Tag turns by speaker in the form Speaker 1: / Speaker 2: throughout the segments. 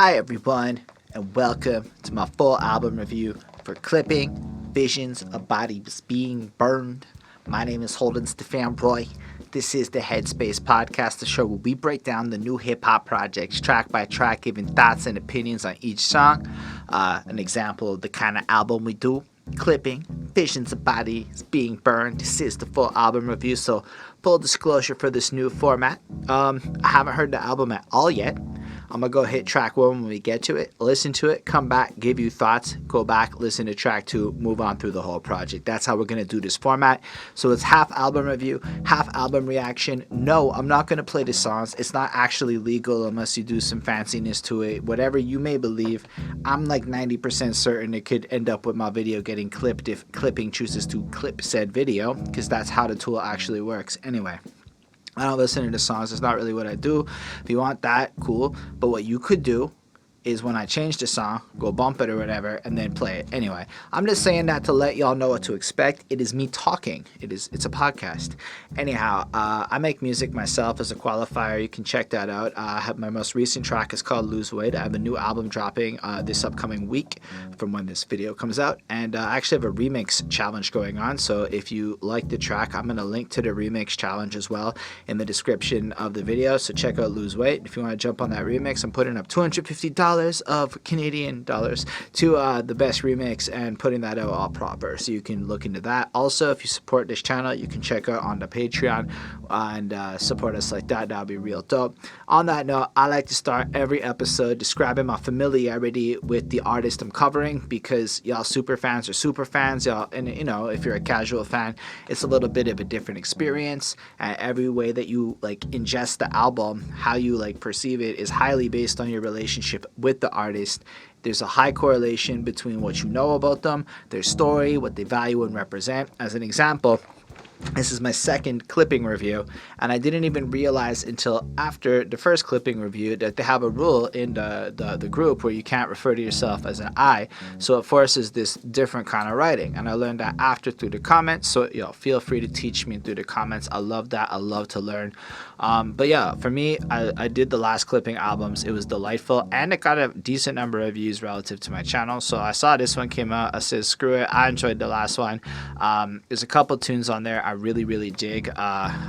Speaker 1: Hi everyone, and welcome to my full album review for Clipping Visions of Bodies Being Burned. My name is Holden Stephan Roy. This is the Headspace Podcast, the show where we break down the new hip-hop projects track by track, giving thoughts and opinions on each song. An example of the kind of album we do: Clipping Visions of Bodies Being Burned. This is the full album review, so full disclosure for this new format. I haven't heard the album at all yet. I'm going to go hit track 1 when we get to it, listen to it, come back, give you thoughts, go back, listen to track 2, move on through the whole project. That's how we're going to do this format. So it's half album review, half album reaction. No, I'm not going to play the songs. It's not actually legal unless you do some fanciness to it. Whatever you may believe, I'm like 90% certain it could end up with my video getting clipped if Clipping chooses to clip said video, because that's how the tool actually works. Anyway, I don't listen to the songs. It's not really what I do. If you want that, cool. But what you could do is when I change the song, go bump it or whatever, and then play it. Anyway, I'm just saying that to let y'all know what to expect. It is me talking. It's a podcast. Anyhow, I make music myself as a qualifier. You can check that out. My most recent track is called Lose Weight. I have a new album dropping this upcoming week from when this video comes out. And I actually have a remix challenge going on. So if you like the track, I'm going to link to the remix challenge as well in the description of the video. So check out Lose Weight. If you want to jump on that remix, I'm putting up $250 of Canadian dollars to the best remix and putting that out all proper, so you can look into that. Also, if you support this channel, you can check out on the Patreon and support us like that. That'll be real dope. On that note, I like to start every episode describing my familiarity with the artist I'm covering, because y'all super fans are super fans, y'all, and you know, if you're a casual fan, it's a little bit of a different experience. Every way that you like ingest the album, how you like perceive it, is highly based on your relationship with the artist. There's a high correlation between what you know about them, their story, what they value and represent. As an example, this is my second clipping review, and I didn't even realize until after the first clipping review that they have a rule in the group where you can't refer to yourself as an I, so it forces this different kind of writing, and I learned that after through the comments. So feel free to teach me through the comments. I love that. I love to learn. But yeah, for me, I did the last clipping albums. It was delightful, and it got a decent number of views relative to my channel. So I saw this one came out. I said, screw it. I enjoyed the last one. There's a couple tunes on there I really dig.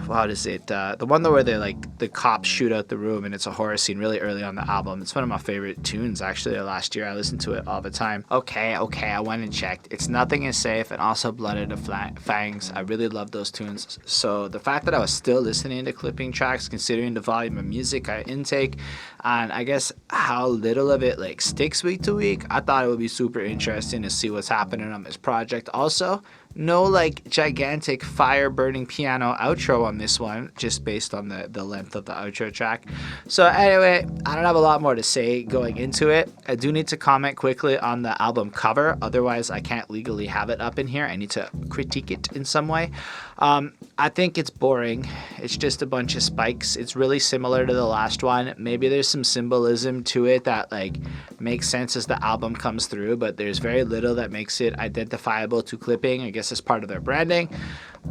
Speaker 1: What is it? The one where the cops shoot out the room and it's a horror scene really early on the album. It's one of my favorite tunes actually last year. I listened to it all the time. Okay, I went and checked. It's Nothing Is Safe and also Blood of the Fangs. I really love those tunes. So the fact that I was still listening to clipping tracks, considering the volume of music I intake, and I guess how little of it like sticks week to week, I thought it would be super interesting to see what's happening on this project. Also, no like gigantic fire burning piano outro on this one, just based on the length of the outro track. So anyway, I don't have a lot more to say going into it. I do need to comment quickly on the album cover, otherwise I can't legally have it up in here. I need to critique it in some way. I think it's boring. It's just a bunch of spikes. It's really similar to the last one. Maybe there's some symbolism to it that like makes sense as the album comes through, but there's very little that makes it identifiable to Clipping. I guess it's part of their branding.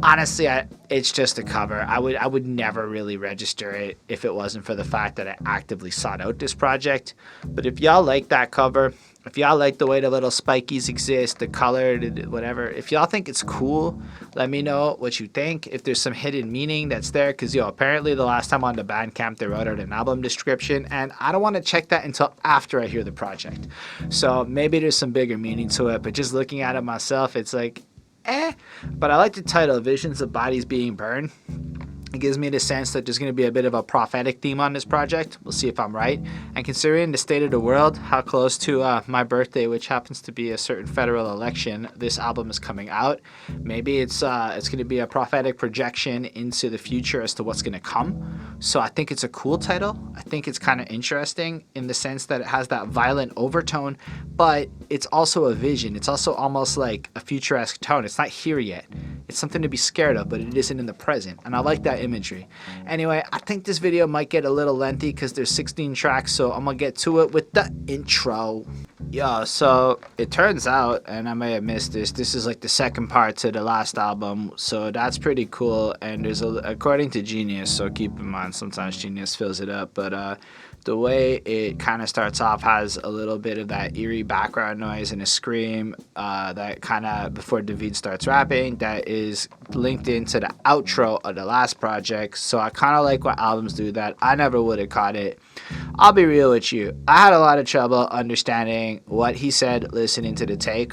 Speaker 1: Honestly, it's just a cover. I would never really register it if it wasn't for the fact that I actively sought out this project. But if y'all like that cover, if y'all like the way the little spikies exist, the color, whatever, if y'all think it's cool, let me know what you think. If there's some hidden meaning that's there, because apparently the last time on the Bandcamp they wrote out an album description, and I don't want to check that until after I hear the project. So maybe there's some bigger meaning to it, but just looking at it myself, it's like, But I like the title, Visions of Bodies Being Burned. It gives me the sense that there's going to be a bit of a prophetic theme on this project. We'll see if I'm right. And considering the state of the world, how close to my birthday, which happens to be a certain federal election, this album is coming out, maybe it's going to be a prophetic projection into the future as to what's going to come. So I think it's a cool title. I think it's kind of interesting in the sense that it has that violent overtone, but it's also a vision. It's also almost like a futuresque tone. It's not here yet. It's something to be scared of, but it isn't in the present. And I like that imagery. Anyway, I think this video might get a little lengthy because there's 16 tracks, so I'm gonna get to it with the intro. Yeah, so it turns out, and I may have missed this is like the second part to the last album, so that's pretty cool. And there's according to Genius, so keep in mind sometimes Genius fills it up, but The way it kind of starts off has a little bit of that eerie background noise and a scream that kind of before David starts rapping that is linked into the outro of the last project. So I kind of like what albums do that. I never would have caught it. I'll be real with you. I had a lot of trouble understanding what he said listening to the take.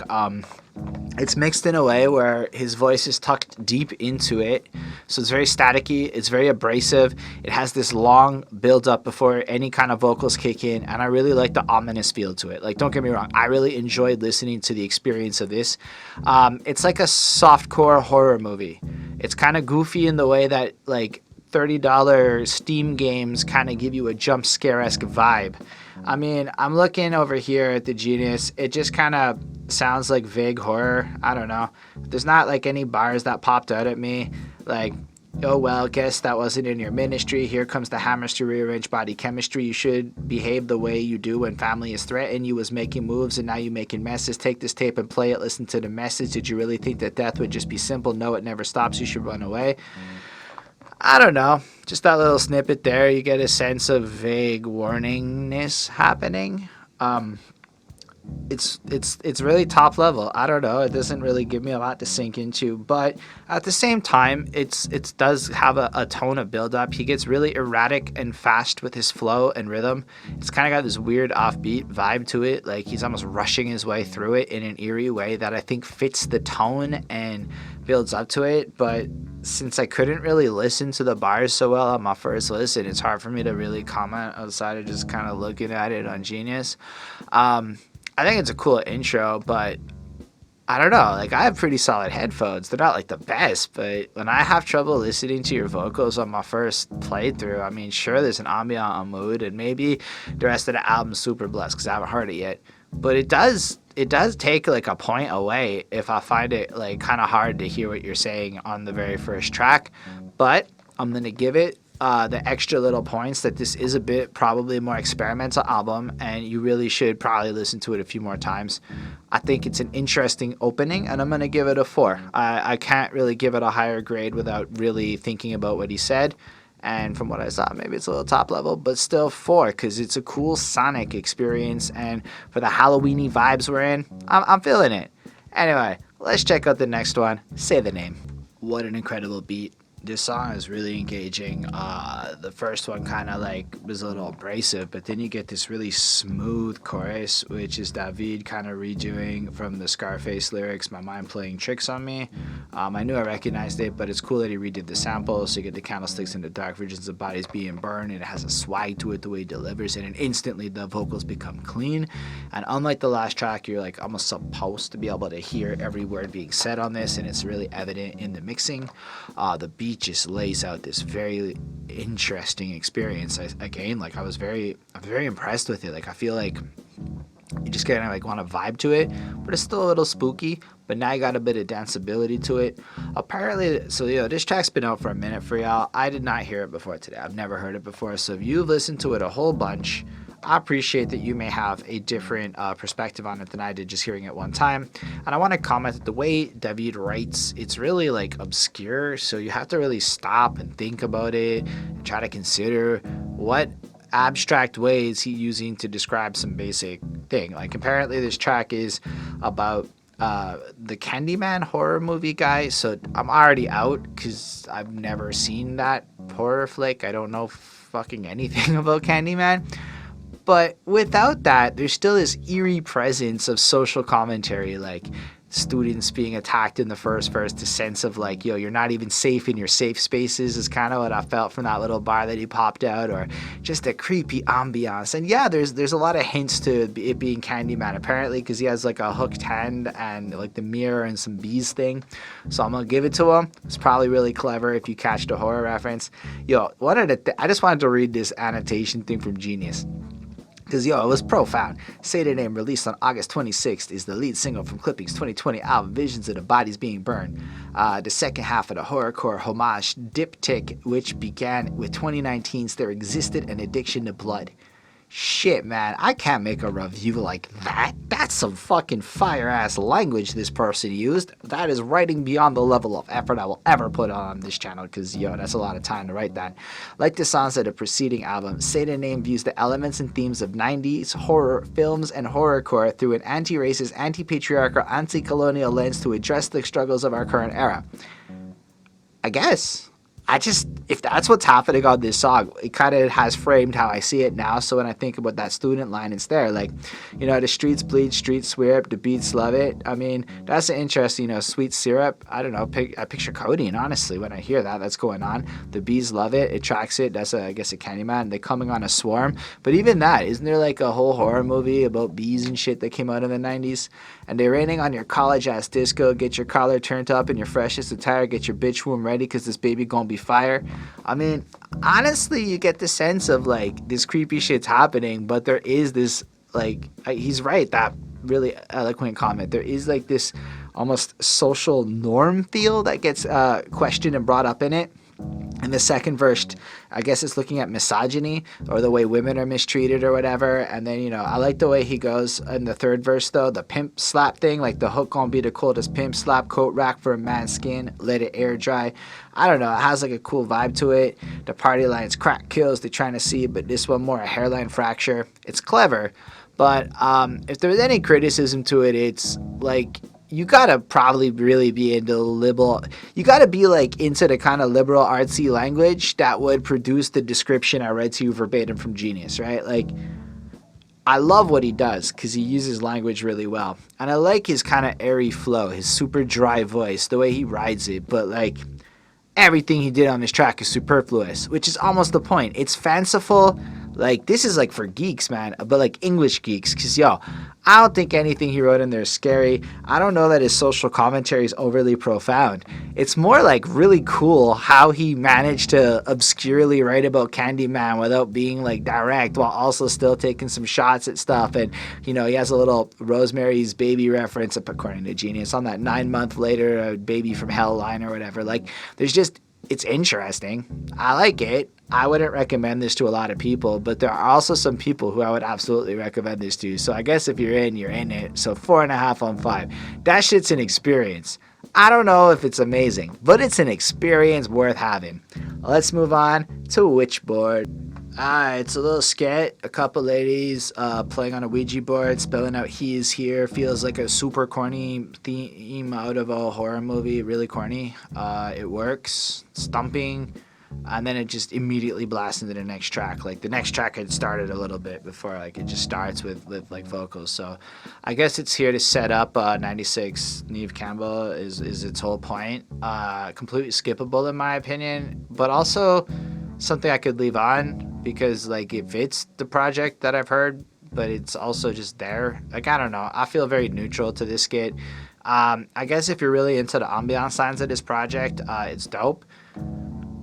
Speaker 1: It's mixed in a way where his voice is tucked deep into it. So it's very staticky. It's very abrasive. It has this long build up before any kind of vocals kick in. And I really like the ominous feel to it. Like, don't get me wrong. I really enjoyed listening to the experience of this. It's like a softcore horror movie. It's kind of goofy in the way that, like, $30 Steam games kind of give you a jump scare-esque vibe. I mean, I'm looking over here at the Genius. It just kind of sounds like vague horror. I don't know. There's not like any bars that popped out at me. Like, oh, well, guess that wasn't in your ministry. Here comes the hammers to rearrange body chemistry. You should behave the way you do when family is threatened. You was making moves and now you making messes. Take this tape and play it. Listen to the message. Did you really think that death would just be simple? No, it never stops. You should run away. I don't know. Just that little snippet there, you get a sense of vague warningness happening. It's really top level. I don't know. It doesn't really give me a lot to sink into, but at the same time, it does have a tone of build up. He gets really erratic and fast with his flow and rhythm. It's kind of got this weird offbeat vibe to it. Like he's almost rushing his way through it in an eerie way that I think fits the tone and builds up to it. But since I couldn't really listen to the bars so well on my first listen, it's hard for me to really comment outside of just kind of looking at it on Genius. I think it's a cool intro, but I don't know. Like, I have pretty solid headphones. They're not like the best, but when I have trouble listening to your vocals on my first playthrough, I mean, sure, there's an ambient mood, and maybe the rest of the album's super blessed because I haven't heard it yet. But it does take like a point away if I find it like kind of hard to hear what you're saying on the very first track. But I'm gonna give it the extra little points that this is a bit probably a more experimental album, and you really should probably listen to it a few more times. I think it's an interesting opening, and I'm gonna give it a 4. I can't really give it a higher grade without really thinking about what he said. And from what I saw, maybe it's a little top level, but still 4 because it's a cool sonic experience. And for the Halloweeny vibes we're in, I'm feeling it. Anyway, let's check out the next one. Say the name. What an incredible beat. This song is really engaging. The first one kind of like was a little abrasive, but then you get this really smooth chorus, which is David kind of redoing from the Scarface lyrics, My Mind Playing Tricks on Me. I knew I recognized it, but it's cool that he redid the sample, so you get the candlesticks in the dark visions of bodies being burned, and it has a swag to it the way he delivers it, and instantly the vocals become clean. And unlike the last track, you're like almost supposed to be able to hear every word being said on this, and it's really evident in the mixing. The beat just lays out this very interesting experience. I was very impressed with it. Like, I feel like you just kind of like want to vibe to it, but it's still a little spooky. But now you got a bit of danceability to it. Apparently, so this track's been out for a minute for y'all. I did not hear it before today. I've never heard it before. So if you've listened to it a whole bunch, I appreciate that you may have a different perspective on it than I did just hearing it one time. And I want to comment that the way David writes, it's really like obscure. So you have to really stop and think about it and try to consider what abstract ways he's using to describe some basic thing. Like apparently this track is about the Candyman horror movie guy. So I'm already out because I've never seen that horror flick. I don't know fucking anything about Candyman. But without that, there's still this eerie presence of social commentary, like students being attacked in the first verse, the sense of like, you're not even safe in your safe spaces is kind of what I felt from that little bar that he popped out, or just a creepy ambiance. And yeah, there's a lot of hints to it being Candyman, apparently, because he has like a hooked hand and like the mirror and some bees thing. So I'm going to give it to him. It's probably really clever if you catch the horror reference. I just wanted to read this annotation thing from Genius. Because, it was profound. Say the Name, released on August 26th, is the lead single from Clipping's 2020 album, Visions of the Bodies Being Burned. The second half of the horrorcore homage diptych, which began with 2019's There Existed an Addiction to Blood. Shit, man, I can't make a review like that. That's some fucking fire-ass language this person used. That is writing beyond the level of effort I will ever put on this channel, because, yo, that's a lot of time to write that. Like the songs of the preceding album, Say the Name views the elements and themes of 90s horror films and horrorcore through an anti-racist, anti-patriarchal, anti-colonial lens to address the struggles of our current era. I guess. If that's what's happening on this song, it kind of has framed how I see it now. So when I think about that student line, it's there. Like, you know, the streets bleed, streets swear, the beats love it. I mean, that's an interesting, you know, sweet syrup. I don't know. I picture codeine, honestly, when I hear that's going on. The bees love it. It tracks it. That's, I guess, a Candyman. They're coming on a swarm. But even that, isn't there like a whole horror movie about bees and shit that came out in the 90s? And they're raining on your college-ass disco. Get your collar turned up and your freshest attire. Get your bitch womb ready, because this baby gonna be fire. I mean, honestly, you get the sense of like this creepy shit's happening, but there is this, like, he's right, that really eloquent comment. There is like this almost social norm feel that gets questioned and brought up in it. In the second verse, I guess it's looking at misogyny or the way women are mistreated or whatever. And then, you know, I like the way he goes in the third verse, though, the pimp slap thing, like the hook gonna be the coldest pimp slap, coat rack for a man's skin, let it air dry. I don't know, it has like a cool vibe to it. The party line's crack kills, they're trying to see, but this one more a hairline fracture. It's clever, but if there's any criticism to it, it's like, you gotta probably really be into liberal, you gotta be like into the kind of liberal artsy language that would produce the description I read to you verbatim from Genius, right? Like, I love what he does because he uses language really well. And I like his kind of airy flow, his super dry voice, the way he rides it, but like, everything he did on this track is superfluous, which is almost the point. It's fanciful. Like, this is like for geeks, man, but like English geeks, because, yo, I don't think anything he wrote in there is scary. I don't know that his social commentary is overly profound. It's more like really cool how he managed to obscurely write about Candyman without being like direct, while also still taking some shots at stuff. And, you know, he has a little Rosemary's Baby reference, according to Genius, on that 9 month later Baby from Hell line or whatever. Like, there's just, it's interesting. I like it. I wouldn't recommend this to a lot of people, but there are also some people who I would absolutely recommend this to. So I guess if you're in it. So 4.5 on 5. That shit's an experience. I don't know if it's amazing, but it's an experience worth having. Let's move on to Wytchboard. It's a little skit. A couple ladies playing on a Ouija board, spelling out "he is here." Feels like a super corny theme out of a horror movie. Really corny. It works. Stumping. And then it just immediately blasts into the next track. Like, the next track had started a little bit before, like, it just starts with like vocals. So I guess it's here to set up 96 Neve Campbell is its whole point. Completely skippable in my opinion, but also something I could leave on because, like, it fits the project that I've heard, but it's also just there. Like, I don't know. I feel very neutral to this skit. I guess if you're really into the ambiance lines of this project, it's dope.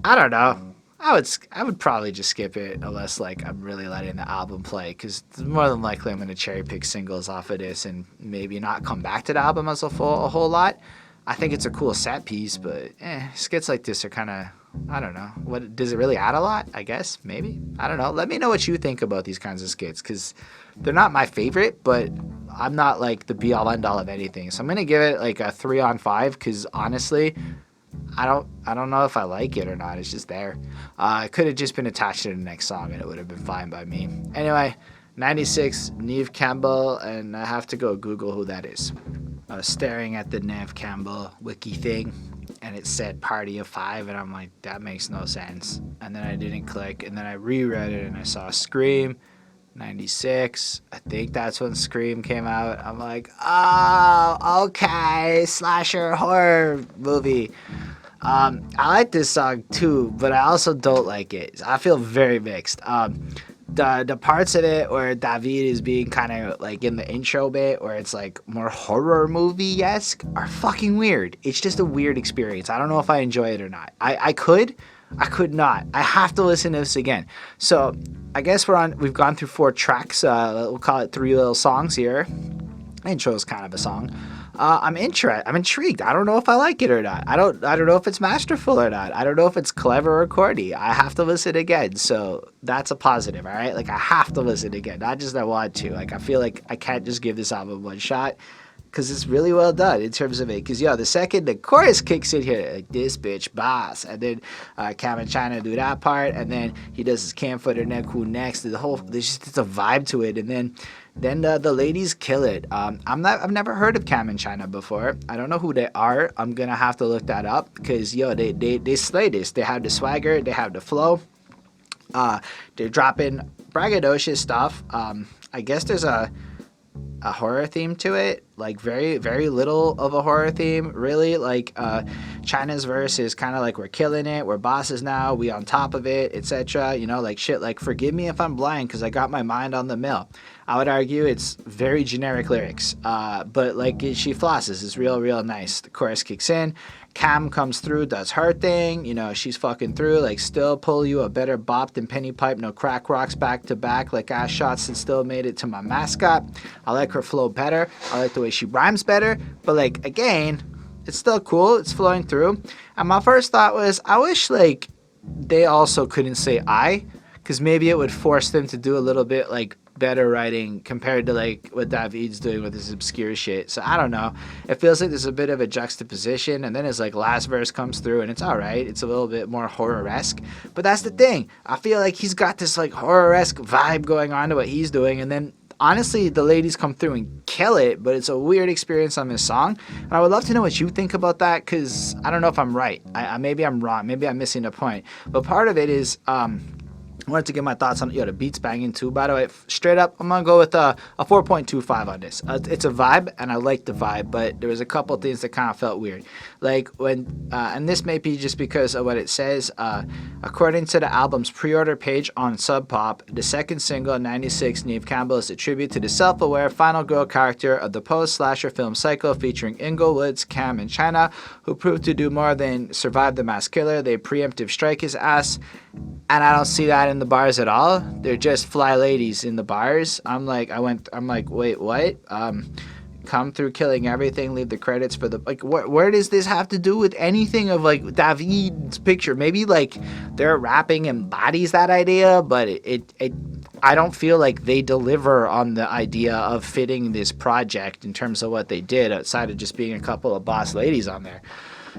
Speaker 1: I don't know. I would probably just skip it unless, like, I'm really letting the album play, because more than likely I'm going to cherry pick singles off of this and maybe not come back to the album as a whole lot. I think it's a cool set piece, but skits like this are kind of, I don't know. What does it really add a lot? I guess maybe. I don't know. Let me know what you think about these kinds of skits, because they're not my favorite, but I'm not like the be all end all of anything. So I'm gonna give it like a 3 on 5, because honestly, I don't know if I like it or not. It's just there. It could have just been attached to the next song and it would have been fine by me. Anyway, 96 Neve Campbell, and I have to go Google who that is. I was staring at the Neve Campbell wiki thing, and it said Party of 5, and I'm like, that makes no sense. And then I didn't click, and then I reread it, and I saw Scream, 96. I think that's when Scream came out. I'm like, oh, okay, slasher horror movie. I like this song too, but I also don't like it. I feel very mixed. The parts of it where David is being kind of like in the intro bit, where it's like more horror movie-esque, are fucking weird. It's just a weird experience. I don't know if I enjoy it or not. I could not. I have to listen to this again. So I guess we've gone through 4 tracks. We'll call it 3 little songs here. Intro is kind of a song. I'm intrigued. I don't know if I like it or not. I don't know if it's masterful or not. I don't know if it's clever or corny. I have to listen again. So that's a positive, all right? Like I have to listen again, not just I want to. Like I feel like I can't just give this album one shot because it's really well done in terms of it. Because the second the chorus kicks in here, like this bitch boss, and then Cam and China do that part, and then he does his cam footer neck who next. There's just a vibe to it, and then the ladies kill it. I've never heard of Cam and China before. I don't know who they are. I'm gonna have to look that up because they slay this. They have the swagger. They have the flow. They're dropping braggadocious stuff. I guess there's a horror theme to it, like very very little of a horror theme really. Like China's verse is kind of like we're killing it, we're bosses now, we on top of it, etc. Like shit like forgive me if I'm blind because I got my mind on the mill. I would argue it's very generic lyrics, but like she flosses, it's real nice. The chorus kicks in, Cam comes through, does her thing, she's fucking through, like still pull you a better bop than Penny Pipe, no crack rocks back to back, like ass shots and still made it to my mascot. I like her flow better, I like the way she rhymes better, but like again, it's still cool, it's flowing through. And my first thought was, I wish like they also couldn't say I, because maybe it would force them to do a little bit like better writing compared to like what David's doing with his obscure shit. So I don't know. It feels like there's a bit of a juxtaposition, and then his like last verse comes through and it's all right. It's a little bit more horror-esque, but that's the thing. I feel like he's got this like horror-esque vibe going on to what he's doing, and then honestly the ladies come through and kill it, but it's a weird experience on this song. And I would love to know what you think about that, because I don't know if I'm right. Maybe I'm wrong. Maybe I'm missing a point. But part of it is I wanted to get my thoughts on the beat's banging too, by the way. Straight up, I'm going to go with a 4.25 on this. It's a vibe, and I like the vibe, but there was a couple things that kind of felt weird. Like when, and this may be just because of what it says, according to the album's pre-order page on Sub Pop, the second single, 96, Neve Campbell, is a tribute to the self-aware final girl character of the post-slasher film Psycho, featuring Inglewood's Cam and China, who proved to do more than survive the mass killer. They preemptive strike his ass, and I don't see that in the bars at all. They're just fly ladies in the bars. I'm like, wait, what? Come through killing everything, leave the credits for the, like, where does this have to do with anything of like David's picture? Maybe like their rapping embodies that idea, but I don't feel like they deliver on the idea of fitting this project in terms of what they did, outside of just being a couple of boss ladies on there.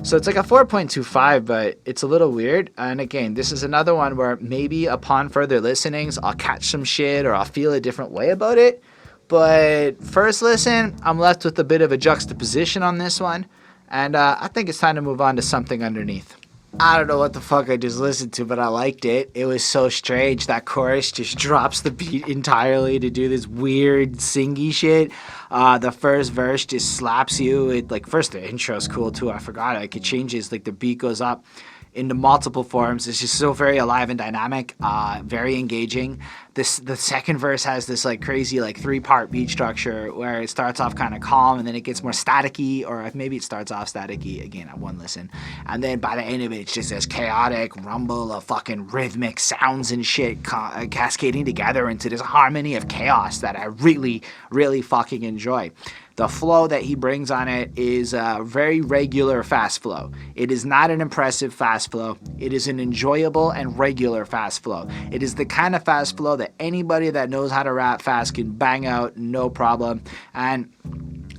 Speaker 1: So it's like a 4.25, but it's a little weird. And again, this is another one where maybe upon further listenings, I'll catch some shit or I'll feel a different way about it. But first listen, I'm left with a bit of a juxtaposition on this one. And I think it's time to move on to something underneath. I don't know what the fuck I just listened to, but I liked it. It was so strange. That chorus just drops the beat entirely to do this weird singy shit. The first verse just slaps you. It, like, first the intro's cool too. I forgot. Like, it changes. Like, the beat goes up into multiple forms. It's just so very alive and dynamic, very engaging. The second verse has this like crazy like 3-part beat structure where it starts off kind of calm and then it gets more staticky, or maybe it starts off staticky again at one listen, and then by the end of it it's just this chaotic rumble of fucking rhythmic sounds and shit cascading together into this harmony of chaos that I really fucking enjoy. The flow that he brings on it is a very regular fast flow. It is not an impressive fast flow. It is an enjoyable and regular fast flow. It is the kind of fast flow that anybody that knows how to rap fast can bang out, no problem. And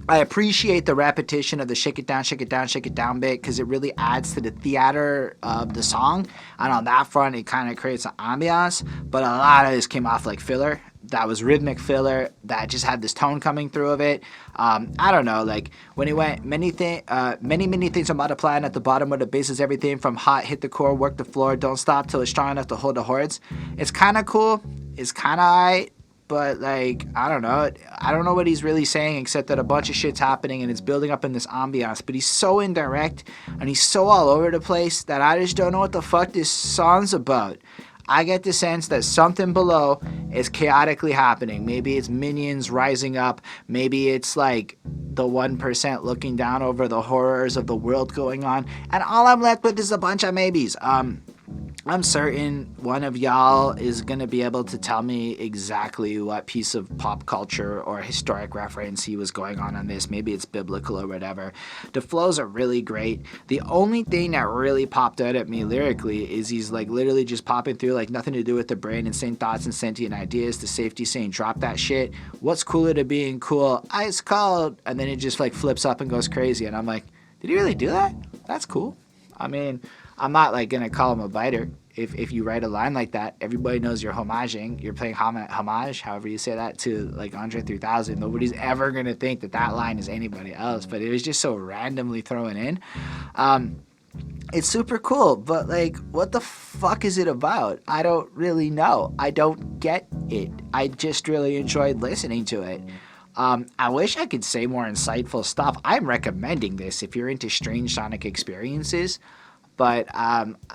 Speaker 1: I appreciate the repetition of the shake it down, shake it down, shake it down bit, because it really adds to the theater of the song. And on that front, it kind of creates an ambiance. But a lot of this came off like filler. That was rhythmic filler that just had this tone coming through of it. I don't know, like when he went many things are multiplying at the bottom where the bass is everything from hot, hit the core, work the floor, don't stop till it's strong enough to hold the hordes. It's kind of cool. It's kind of alright, but like I don't know what he's really saying except that a bunch of shit's happening and it's building up in this ambiance. But he's so indirect and he's so all over the place that I just don't know what the fuck this song's about. I get the sense that something below is chaotically happening. Maybe it's minions rising up. Maybe it's like the 1% looking down over the horrors of the world going on. And all I'm left with is a bunch of maybes. I'm certain one of y'all is going to be able to tell me exactly what piece of pop culture or historic reference he was going on this. Maybe it's biblical or whatever. The flows are really great. The only thing that really popped out at me lyrically is he's like literally just popping through like nothing to do with the brain, insane thoughts and sentient ideas. The safety saying drop that shit. What's cooler to being cool? Ice cold. And then it just like flips up and goes crazy. And I'm like, did he really do that? That's cool. I mean, I'm not like gonna call him a biter. If you write a line like that, everybody knows you're homaging. You're playing homage, however you say that, to like Andre 3000. Nobody's ever gonna think that that line is anybody else. But it was just so randomly thrown in. It's super cool, but like, what the fuck is it about? I don't really know. I don't get it. I just really enjoyed listening to it. I wish I could say more insightful stuff. I'm recommending this if you're into strange sonic experiences, but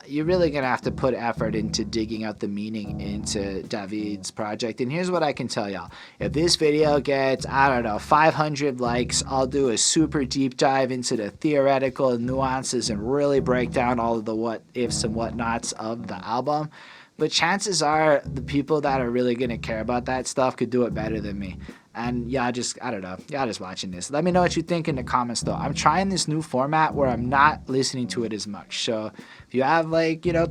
Speaker 1: you're really going to have to put effort into digging out the meaning into David's project. And here's what I can tell y'all. If this video gets, 500 likes, I'll do a super deep dive into the theoretical nuances and really break down all of the what ifs and whatnots of the album. But chances are the people that are really going to care about that stuff could do it better than me. And y'all just watching this. Let me know what you think in the comments, though. I'm trying this new format where I'm not listening to it as much. So if you have,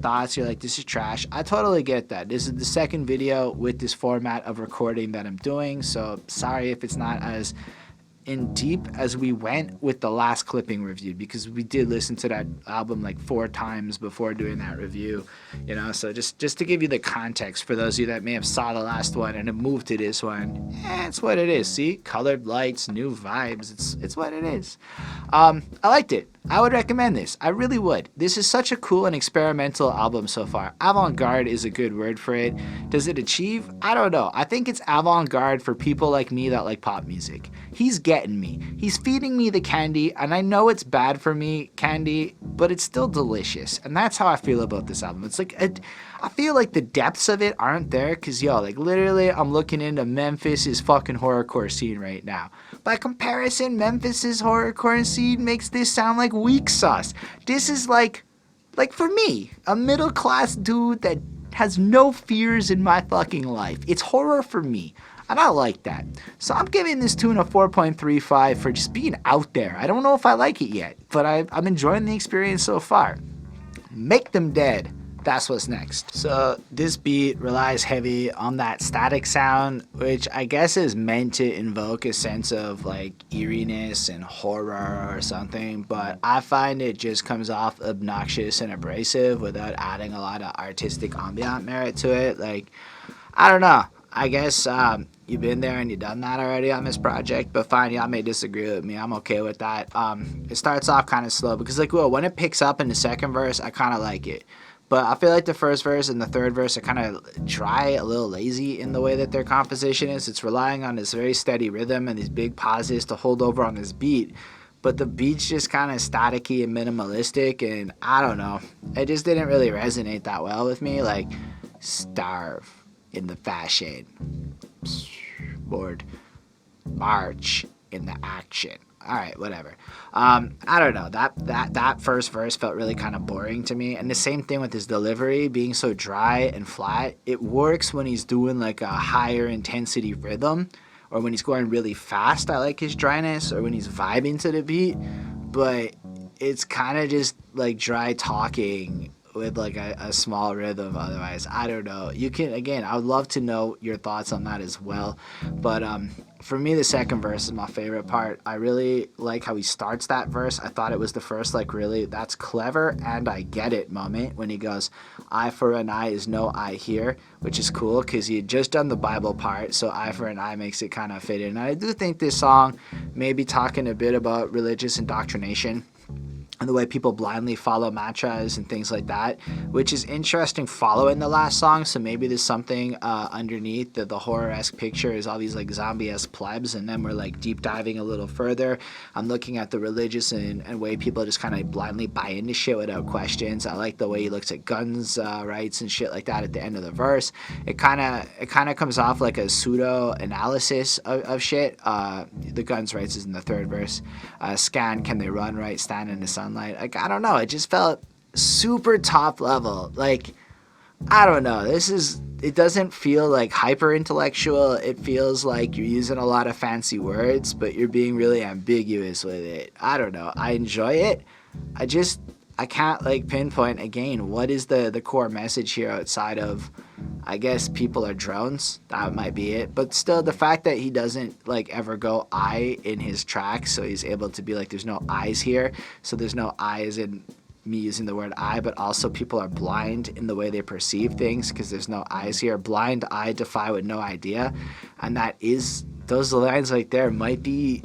Speaker 1: thoughts, you're like, this is trash, I totally get that. This is the second video with this format of recording that I'm doing. So sorry if it's not as in deep as we went with the last clipping review, because we did listen to that album like 4 times before doing that review, so just to give you the context for those of you that may have saw the last one and have moved to this one, it's what it is. See, colored lights, new vibes, it's what it is. I liked it. I would recommend this. I really would. This is such a cool and experimental album so far. Avant-garde is a good word for it. Does it achieve? I don't know. I think it's avant-garde for people like me that like pop music. He's getting me. He's feeding me the candy, and I know it's bad for me, candy, but it's still delicious. And that's how I feel about this album. It's like, I feel like the depths of it aren't there, because, literally, I'm looking into Memphis's fucking horrorcore scene right now. By comparison, Memphis's horrorcore scene makes this sound like weak sauce. This is like for me, a middle-class dude that has no fears in my fucking life. It's horror for me. And I like that. So I'm giving this tune a 4.35 for just being out there. I don't know if I like it yet, but I'm enjoying the experience so far. Make them dead. That's what's next. So this beat relies heavy on that static sound, which I guess is meant to invoke a sense of like eeriness and horror or something, but I find it just comes off obnoxious and abrasive without adding a lot of artistic ambient merit to it. Like, I don't know. I guess you've been there and you've done that already on this project, but fine, y'all may disagree with me. I'm okay with that. It starts off kind of slow because, when it picks up in the second verse, I kind of like it. But I feel like the first verse and the third verse are kind of dry, a little lazy in the way that their composition is. It's relying on this very steady rhythm and these big pauses to hold over on this beat. But the beat's just kind of staticky and minimalistic, and I don't know. It just didn't really resonate that well with me. Like, starve in the fashion. Board. March in the action. All right, whatever. I don't know. That first verse felt really kind of boring to me. And the same thing with his delivery being so dry and flat. It works when he's doing like a higher intensity rhythm, or when he's going really fast. I like his dryness, or when he's vibing to the beat. But it's kind of just like dry talking with like a small rhythm otherwise. I don't know. You can, again, I would love to know your thoughts on that as well. But for me, the second verse is my favorite part. I really like how he starts that verse. I thought it was the first really, that's clever and I get it moment when he goes, eye for an eye is no eye here, which is cool because he had just done the Bible part, so eye for an eye makes it kind of fit in. And I do think this song may be talking a bit about religious indoctrination and the way people blindly follow mantras and things like that, which is interesting following the last song. So maybe there's something underneath the horror-esque picture is all these like zombie-esque plebs, and then we're like deep diving a little further. I'm looking at the religious and way people just kind of blindly buy into shit without questions. I like the way he looks at guns rights and shit like that at the end of the verse. It kind of comes off like a pseudo analysis of shit. The guns rights is in the third verse. Scan, can they run right, stand in the sun? Like, I don't know, it just felt super top level. Like, I don't know. It doesn't feel like hyper intellectual. It feels like you're using a lot of fancy words, but you're being really ambiguous with it. I don't know. I enjoy it. I can't like pinpoint again what is the core message here outside of, I guess people are drones. That might be it. But still, the fact that he doesn't like ever go I in his tracks, so he's able to be like, there's no eyes here. So there's no eyes in me using the word I, but also people are blind in the way they perceive things because there's no eyes here. Blind eye defy with no idea. And that is, those lines right there might be,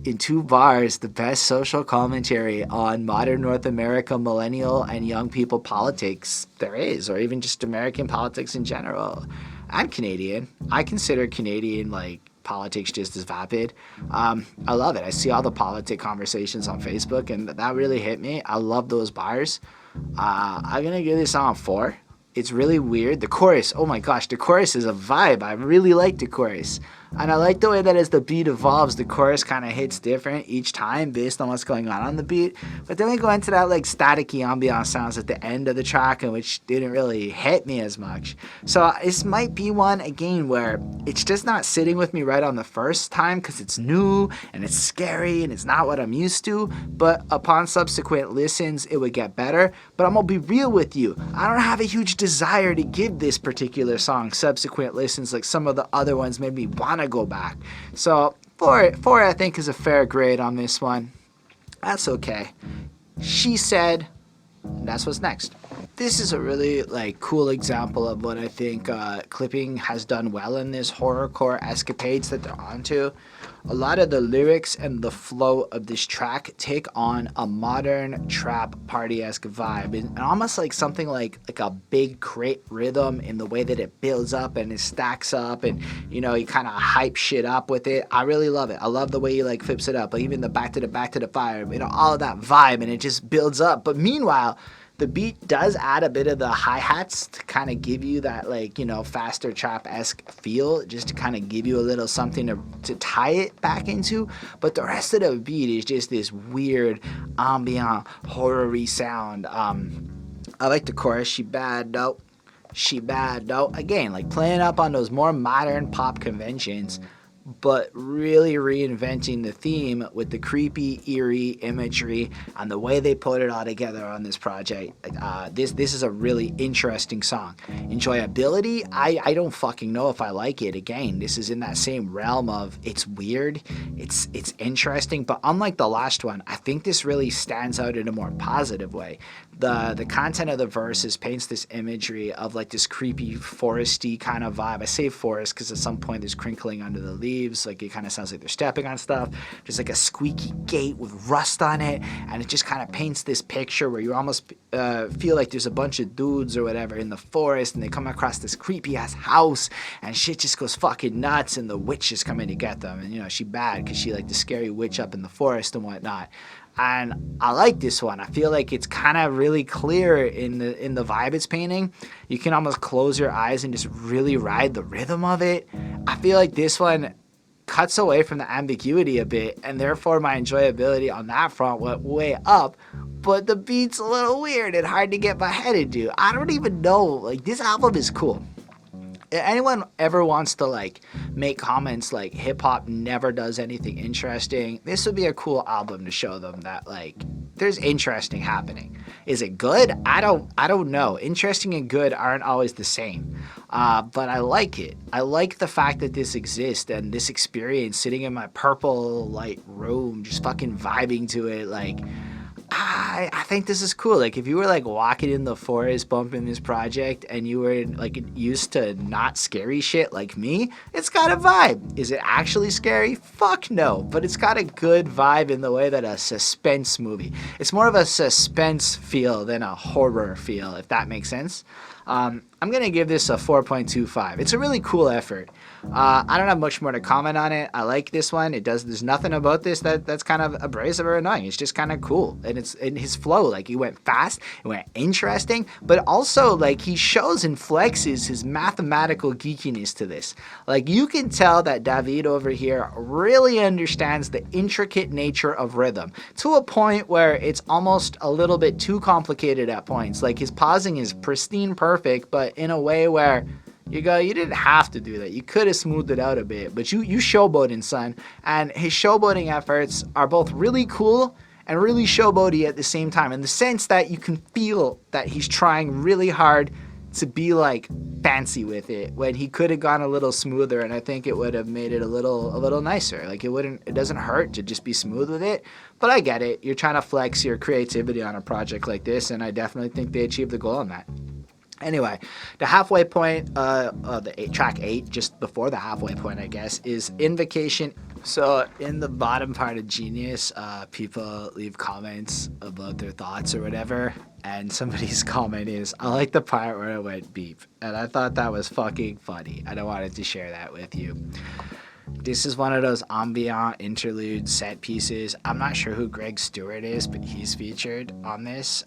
Speaker 1: in 2 bars, the best social commentary on modern North America millennial and young people politics there is, or even just American politics in general. I'm Canadian. I consider Canadian like politics just as vapid. I love it. I see all the politic conversations on Facebook, and that really hit me. I love those bars. I'm gonna give this song a 4. It's really weird. The chorus, oh my gosh, the chorus is a vibe. I really like the chorus. And I like the way that as the beat evolves, the chorus kind of hits different each time based on what's going on the beat. But then we go into that like staticky ambiance sounds at the end of the track, and which didn't really hit me as much. So this might be one, again, where it's just not sitting with me right on the first time because it's new and it's scary and it's not what I'm used to. But upon subsequent listens, it would get better. But I'm going to be real with you. I don't have a huge desire to give this particular song subsequent listens like some of the other ones made me want to go back. So 4 I think is a fair grade on this one. That's okay. She said, that's what's next. This is a really like cool example of what I think clipping has done well in this horrorcore escapades that they're onto. A lot of the lyrics and the flow of this track take on a modern trap party-esque vibe, and almost like something like a big crate rhythm in the way that it builds up and it stacks up, and you know, you kind of hype shit up with it. I really love it. I love the way he like flips it up, like even the back to the fire, you know, all of that vibe, and it just builds up. But meanwhile, the beat does add a bit of the hi-hats to kind of give you that, like, you know, faster trap-esque feel, just to kind of give you a little something to tie it back into. But the rest of the beat is just this weird ambient horror-y sound. I like the chorus. She bad, though. She bad, though. Again, like playing up on those more modern pop conventions, but really reinventing the theme with the creepy, eerie imagery and the way they put it all together on this project. This is a really interesting song. Enjoyability, I don't fucking know if I like it. Again, this is in that same realm of it's weird, it's interesting, but unlike the last one, I think this really stands out in a more positive way. The content of the verses paints this imagery of like this creepy foresty kind of vibe. I say forest because at some point there's crinkling under the leaves, like it kind of sounds like they're stepping on stuff. There's like a squeaky gate with rust on it, and it just kind of paints this picture where you almost feel like there's a bunch of dudes or whatever in the forest, and they come across this creepy ass house, and shit just goes fucking nuts, and the witch is coming to get them, and you know, she bad because she like the scary witch up in the forest and whatnot. And I like this one. I feel like it's kind of really clear in the vibe it's painting. You can almost close your eyes and just really ride the rhythm of it. I feel like this one cuts away from the ambiguity a bit, and therefore my enjoyability on that front went way up. But the beat's a little weird and hard to get my head into. I don't even know. Like, this album is cool. If anyone ever wants to like make comments like hip hop never does anything interesting, this would be a cool album to show them that like there's interesting happening. Is it good? I don't know. Interesting and good aren't always the same. But I like it. I like the fact that this exists and this experience sitting in my purple light room, just fucking vibing to it. Like, I think this is cool. Like, if you were like walking in the forest bumping this project and you were like used to not scary shit like me, it's got a vibe. Is it actually scary? Fuck no. But it's got a good vibe in the way that a suspense movie. It's more of a suspense feel than a horror feel, if that makes sense. I'm going to give this a 4.25. It's a really cool effort. I don't have much more to comment on it. I like this one. There's nothing about this that's kind of abrasive or annoying. It's just kind of cool. And it's in his flow. Like, he went fast, it went interesting, but also like he shows and flexes his mathematical geekiness to this. Like, you can tell that David over here really understands the intricate nature of rhythm to a point where it's almost a little bit too complicated at points. Like, his pausing is pristine perfect, but but in a way where you go, you didn't have to do that. You could have smoothed it out a bit, but you showboating, son. And his showboating efforts are both really cool and really showboaty at the same time, in the sense that you can feel that he's trying really hard to be like fancy with it when he could have gone a little smoother, and I think it would have made it a little nicer. Like it doesn't hurt to just be smooth with it. But I get it. You're trying to flex your creativity on a project like this, and I definitely think they achieved the goal on that. Anyway, the halfway point, track 8, just before the halfway point, I guess, is Invocation. So in the bottom part of Genius, people leave comments about their thoughts or whatever, and somebody's comment is, I like the part where it went beep, and I thought that was fucking funny, and I wanted to share that with you. This is one of those ambient interlude set pieces. I'm not sure who Greg Stuart is, but he's featured on this.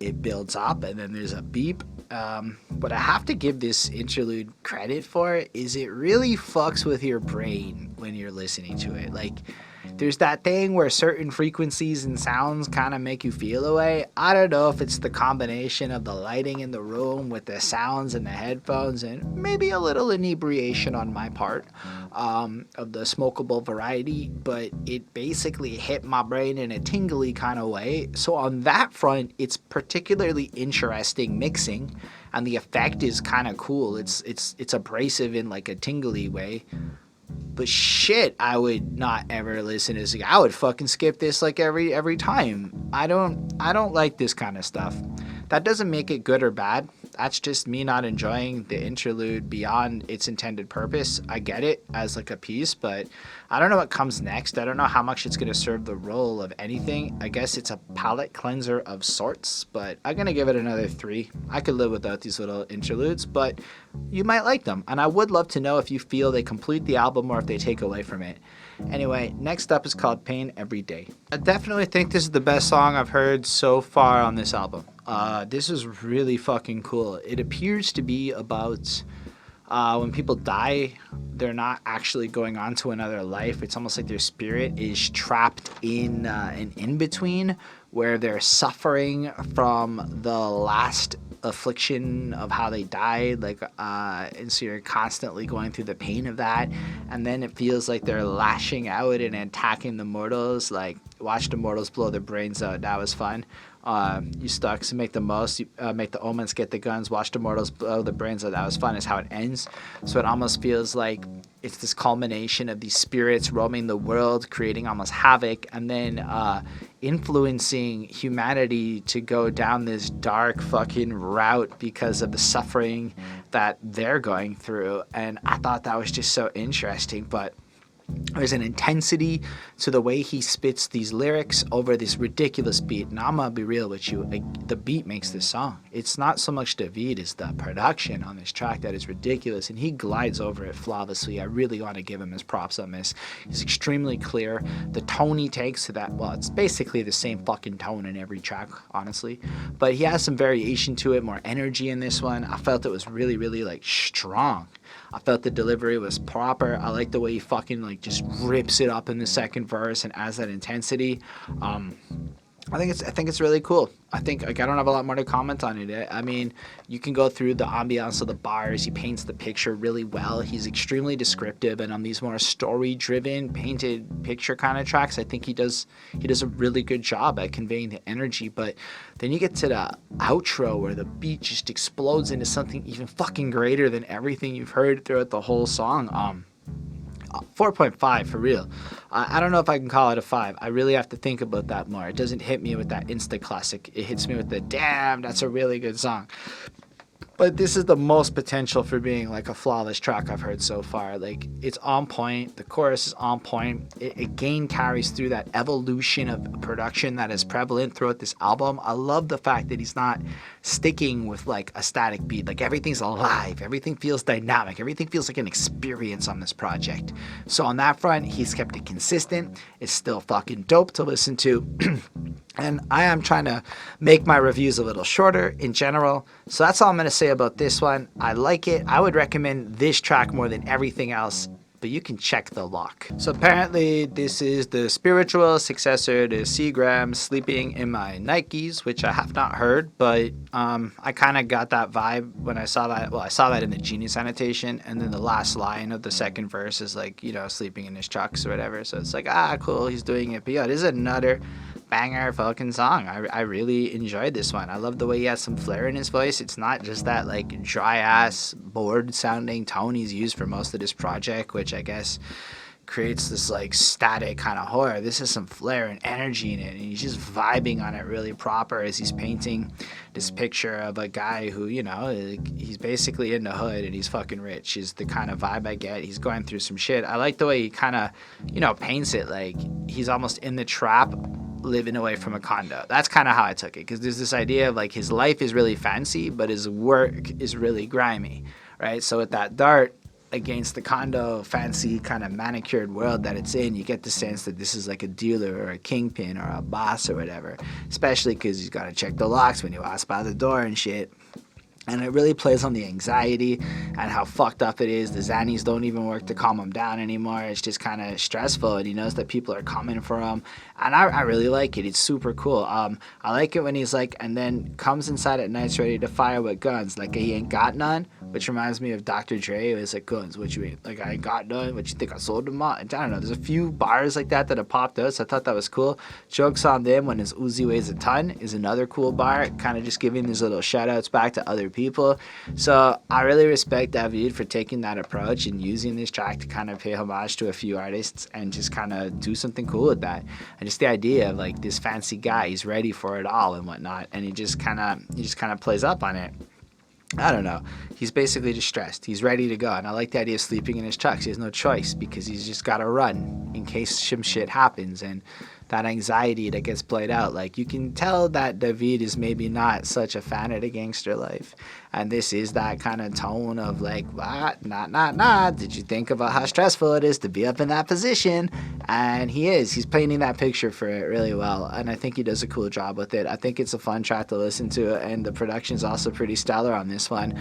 Speaker 1: It builds up and then there's a beep. What I have to give this interlude credit for is it really fucks with your brain when you're listening to it. Like, there's that thing where certain frequencies and sounds kind of make you feel away. I don't know if it's the combination of the lighting in the room with the sounds and the headphones and maybe a little inebriation on my part of the smokable variety, but it basically hit my brain in a tingly kind of way. So on that front, it's particularly interesting mixing, and the effect is kind of cool. It's abrasive in like a tingly way. But shit, I would not ever listen to this. I would fucking skip this like every time. I don't like this kind of stuff. That doesn't make it good or bad. That's just me not enjoying the interlude beyond its intended purpose. I get it as like a piece, but I don't know what comes next. I don't know how much it's going to serve the role of anything. I guess it's a palate cleanser of sorts, but I'm going to give it another 3. I could live without these little interludes, but you might like them. And I would love to know if you feel they complete the album or if they take away from it. Anyway, next up is called Pain Every Day. I definitely think this is the best song I've heard so far on this album. This is really fucking cool. It appears to be about when people die, they're not actually going on to another life. It's almost like their spirit is trapped in an in-between where they're suffering from the last affliction of how they died, and so you're constantly going through the pain of that, and then it feels like they're lashing out and attacking the mortals. Like, watch the mortals blow their brains out. That was fun. You stuck, so make the most. Make the omens get the guns. Watch the mortals blow the brains out. That was fun. Is how it ends. So it almost feels like it's this culmination of these spirits roaming the world, creating almost havoc, and then influencing humanity to go down this dark fucking route because of the suffering that they're going through. And I thought that was just so interesting, but there's an intensity to the way he spits these lyrics over this ridiculous beat. And I'm gonna be real with you, the beat makes this song. It's not so much the beat, it's the production on this track that is ridiculous, and he glides over it flawlessly. I really want to give him his props on this. He's extremely clear. The tone he takes to that, well, it's basically the same fucking tone in every track, honestly, but he has some variation to it, more energy in this one. I felt it was really, really like strong. I felt the delivery was proper. I like the way he fucking just rips it up in the second verse and adds that intensity. I think it's really cool. I think I don't have a lot more to comment on it. I mean, you can go through the ambiance of the bars. He paints the picture really well. He's extremely descriptive, and on these more story-driven, painted picture kind of tracks, I think he does a really good job at conveying the energy. But then you get to the outro where the beat just explodes into something even fucking greater than everything you've heard throughout the whole song. 4.5 for real. I don't know if I can call it a 5. I really have to think about that more. It doesn't hit me with that insta classic. It hits me with the damn, that's a really good song. But this is the most potential for being like a flawless track I've heard so far. Like, it's on point. The chorus is on point. It again carries through that evolution of production that is prevalent throughout this album. I love the fact that he's not sticking with like a static beat. Like, everything's alive. Everything feels dynamic. Everything feels like an experience on this project. So on that front, he's kept it consistent. It's still fucking dope to listen to. And I am trying to make my reviews a little shorter in general. So that's all I'm going to say about this one. I like it. I would recommend this track more than everything else but you can check the lock. So apparently this is the spiritual successor to Seagram's Sleeping in My Nikes, which I have not heard, but I kind of got that vibe when I saw that. Well, I saw that in the Genius annotation, and then the last line of the second verse is like, you know, sleeping in his chucks or whatever. So it's like, cool, he's doing it. But yeah, this is another banger fucking song. I really enjoyed this one. I love the way he has some flair in his voice. It's not just that like dry ass bored sounding tone he's used for most of this project, which I guess creates this like static kind of horror. This has some flair and energy in it, and he's just vibing on it really proper as he's painting this picture of a guy who, you know, he's basically in the hood and he's fucking rich is the kind of vibe I get. He's going through some shit. I like the way he kind of, you know, paints it like he's almost in the trap living away from a condo. That's kind of how I took it, because there's this idea of like his life is really fancy but his work is really grimy, right? So with that dart against the condo fancy kind of manicured world that it's in, you get the sense that this is like a dealer or a kingpin or a boss or whatever, especially because he's got to check the locks when he walks by the door and shit. And it really plays on the anxiety and how fucked up it is. The Xannies don't even work to calm him down anymore. It's just kind of stressful, and he knows that people are coming for him. And I really like it. It's super cool. I like it when he's like, and then comes inside at nights ready to fire with guns. Like, he ain't got none, which reminds me of Dr. Dre. It was like, guns, what you mean? Like, I ain't got none? What you think, I sold them all? I don't know. There's a few bars like that have popped out, so I thought that was cool. Jokes on them when his Uzi weighs a ton is another cool bar. Kind of just giving these little shout outs back to other people. So I really respect David for taking that approach and using this track to kind of pay homage to a few artists and just kind of do something cool with that. And just the idea of like this fancy guy, he's ready for it all and whatnot, and he just kind of plays up on it. I don't know. He's basically distressed. He's ready to go. And I like the idea of sleeping in his chucks. He has no choice because he's just got to run in case some shit happens. And that anxiety that gets played out, like, you can tell that David is maybe not such a fan of the gangster life. And this is that kind of tone of like, what? Nah. Did you think about how stressful it is to be up in that position? And he's painting that picture for it really well. And I think he does a cool job with it. I think it's a fun track to listen to. And the production's also pretty stellar on this one.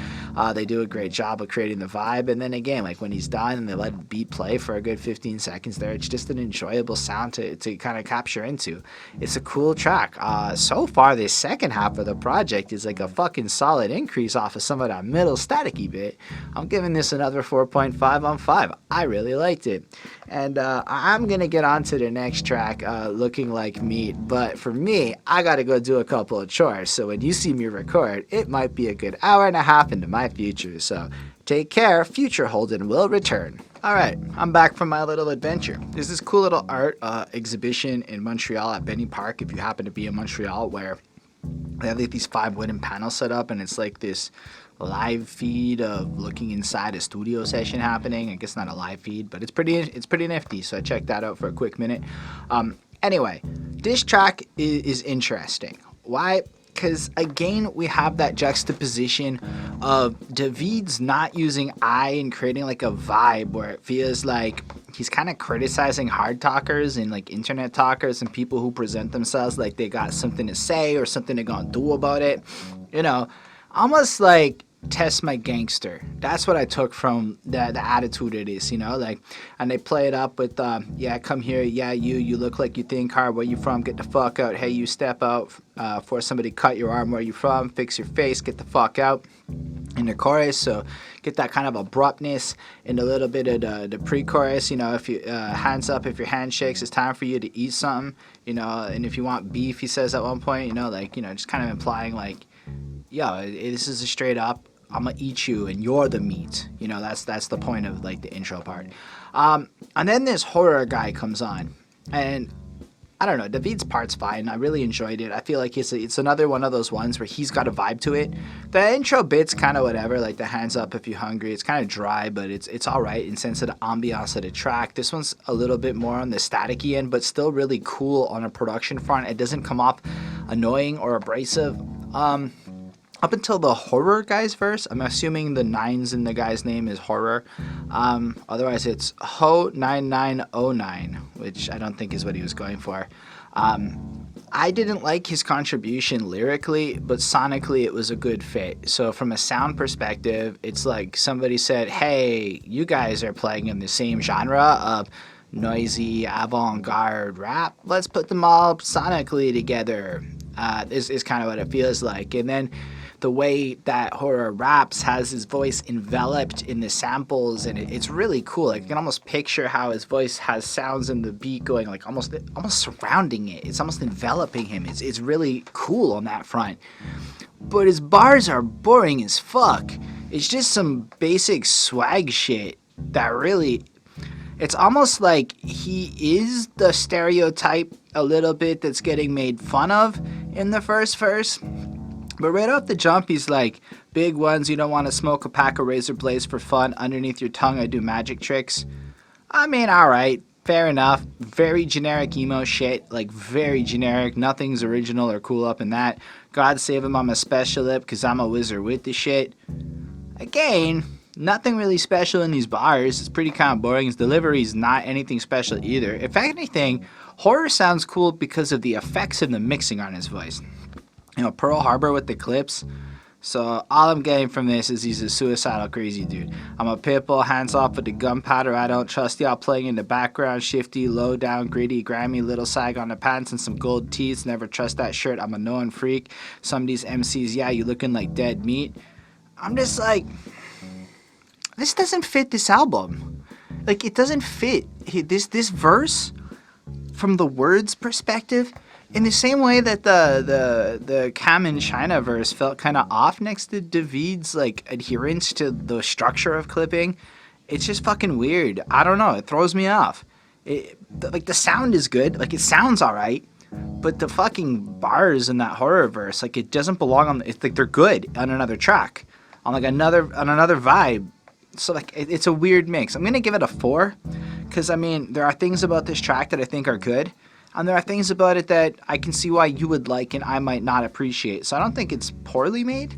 Speaker 1: They do a great job of creating the vibe. And then again, like when he's done and they let the beat play for a good 15 seconds there, it's just an enjoyable sound to kind of capture into. It's a cool track. So far, this second half of the project is like a fucking solid increase off of some of that middle staticky bit. I'm giving this another 4.5 on 5. I really liked it. And I'm going to get on to the next track, Looking Like Meat. But for me, I got to go do a couple of chores. So when you see me record, it might be a good hour and a half into my future. So take care. Future Holden will return. All right, I'm back from my little adventure. There's this cool little art exhibition in Montreal at Benny Park, if you happen to be in Montreal, where they have like these 5 wooden panels set up, and it's like this live feed of looking inside a studio session happening. I guess not a live feed, but it's pretty nifty. So I checked that out for a quick minute. Anyway, this track is interesting. Why? Because again, we have that juxtaposition of David's not using I and creating like a vibe where it feels like he's kind of criticizing hard talkers and like internet talkers and people who present themselves like they got something to say or something they're gonna do about it. You know, almost like test my gangster. That's what I took from the attitude it is, you know, like, and they play it up with yeah, come here, yeah, you look like you think hard, where you from, get the fuck out, hey, you step out for somebody cut your arm, where you from, fix your face, get the fuck out, in the chorus. So get that kind of abruptness in a little bit of the pre-chorus, you know, if you hands up if your hand shakes, it's time for you to eat something, you know, and if you want beef, he says at one point, you know, like, you know, just kind of implying like, yo, this is a straight up, I'm gonna eat you and you're the meat. You know, that's the point of like the intro part. And then this horror guy comes on, and I don't know, David's part's fine. I really enjoyed it. I feel like it's another one of those ones where he's got a vibe to it. The intro bit's kind of whatever, like the hands up if you're hungry. It's kind of dry, but it's all right in sense of the ambiance of the track. This one's a little bit more on the staticky end, but still really cool on a production front. It doesn't come off annoying or abrasive. Up until the horror guy's verse, I'm assuming the 9s in the guy's name is horror. Otherwise, it's Ho9909, which I don't think is what he was going for. I didn't like his contribution lyrically, but sonically it was a good fit. So from a sound perspective, it's like somebody said, hey, you guys are playing in the same genre of noisy avant-garde rap. Let's put them all sonically together. Is kind of what it feels like. And then the way that Horror raps has his voice enveloped in the samples, and it's really cool. Like you can almost picture how his voice has sounds in the beat going like almost surrounding it. It's almost enveloping him. It's really cool on that front. But his bars are boring as fuck. It's just some basic swag shit that really, it's almost like he is the stereotype a little bit that's getting made fun of in the first verse. But right off the jump, he's like, big ones, you don't want to smoke a pack of razor blades for fun. Underneath your tongue, I do magic tricks. I mean, alright, fair enough. Very generic emo shit, like very generic. Nothing's original or cool up in that. God save him, I'm a special lip because I'm a wizard with the shit. Again, nothing really special in these bars. It's pretty kind of boring. His delivery's not anything special either. If anything, Horror sounds cool because of the effects and the mixing on his voice. You know, Pearl Harbor with the clips. So all I'm getting from this is he's a suicidal crazy dude. I'm a pitbull, hands off with the gunpowder. I don't trust y'all playing in the background. Shifty, low down, gritty, grimy, little sag on the pants and some gold teeth. Never trust that shirt. I'm a known freak. Some of these MCs, yeah, you looking like dead meat. I'm just like, this doesn't fit this album. Like, it doesn't fit. This verse, from the words perspective, in the same way that the Cam in China verse felt kind of off next to David's like adherence to the structure of clipping, it's just fucking weird. I don't know. It throws me off. Like the sound is good. Like it sounds all right, but the fucking bars in that Horror verse, like it doesn't belong on. It's like they're good on another track, on another vibe. So like it's a weird mix. I'm gonna give it a 4, because I mean there are things about this track that I think are good. And there are things about it that I can see why you would like and I might not appreciate. So I don't think it's poorly made.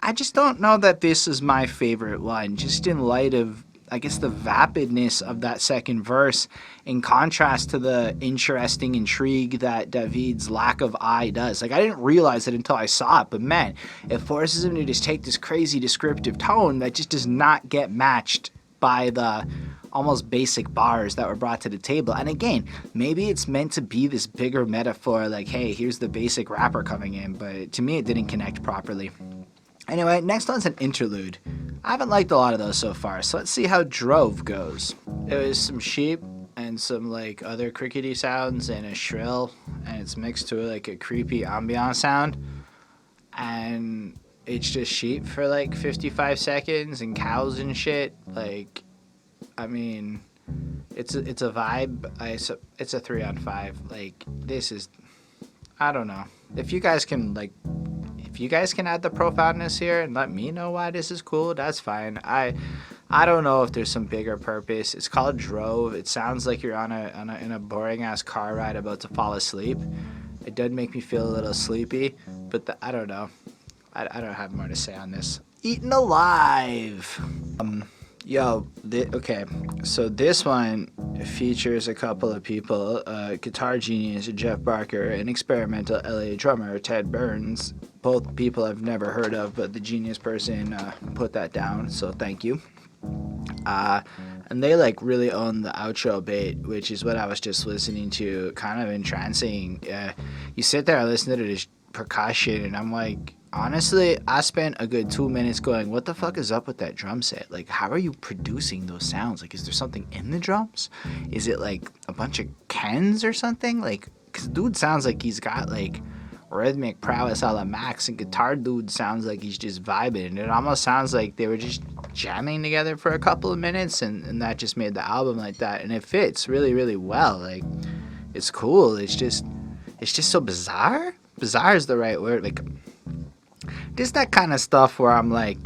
Speaker 1: I just don't know that this is my favorite one, just in light of, I guess, the vapidness of that second verse in contrast to the interesting intrigue that David's lack of eye does. Like, I didn't realize it until I saw it, but man, it forces him to just take this crazy descriptive tone that just does not get matched by the almost basic bars that were brought to the table. And again, maybe it's meant to be this bigger metaphor, like, hey, here's the basic rapper coming in, but to me it didn't connect properly. Anyway, next one's an interlude. I haven't liked a lot of those so far, so let's see how Drove goes. It was some sheep and some like other crickety sounds and a shrill, and it's mixed to like a creepy ambient sound, and it's just sheep for like 55 seconds and cows and shit. Like, I mean, it's a vibe. It's a 3 on 5. Like, this is, I don't know. If you guys can add the profoundness here and let me know why this is cool, that's fine. I don't know if there's some bigger purpose. It's called Drove. It sounds like you're in a boring ass car ride about to fall asleep. It did make me feel a little sleepy, but I don't know. I don't have more to say on this. Eaten Alive. Okay, so this one features a couple of people, guitar genius Jeff Barker and experimental LA drummer Ted Byrnes. Both people I've never heard of, but the genius person put that down, so thank you. And they like really own the outro bit, which is what I was just listening to, kind of entrancing. You sit there and listen to this percussion, and I'm like, honestly, I spent a good 2 minutes going, what the fuck is up with that drum set? Like, how are you producing those sounds? Like, is there something in the drums? Is it like a bunch of Kens or something? Like, because dude sounds like he's got like rhythmic prowess a la Max, and guitar dude sounds like he's just vibing. And it almost sounds like they were just jamming together for a couple of minutes, and that just made the album like that. And it fits really, really well. Like, it's cool. It's just so bizarre. Bizarre is the right word. Like, this that kind of stuff where I'm like,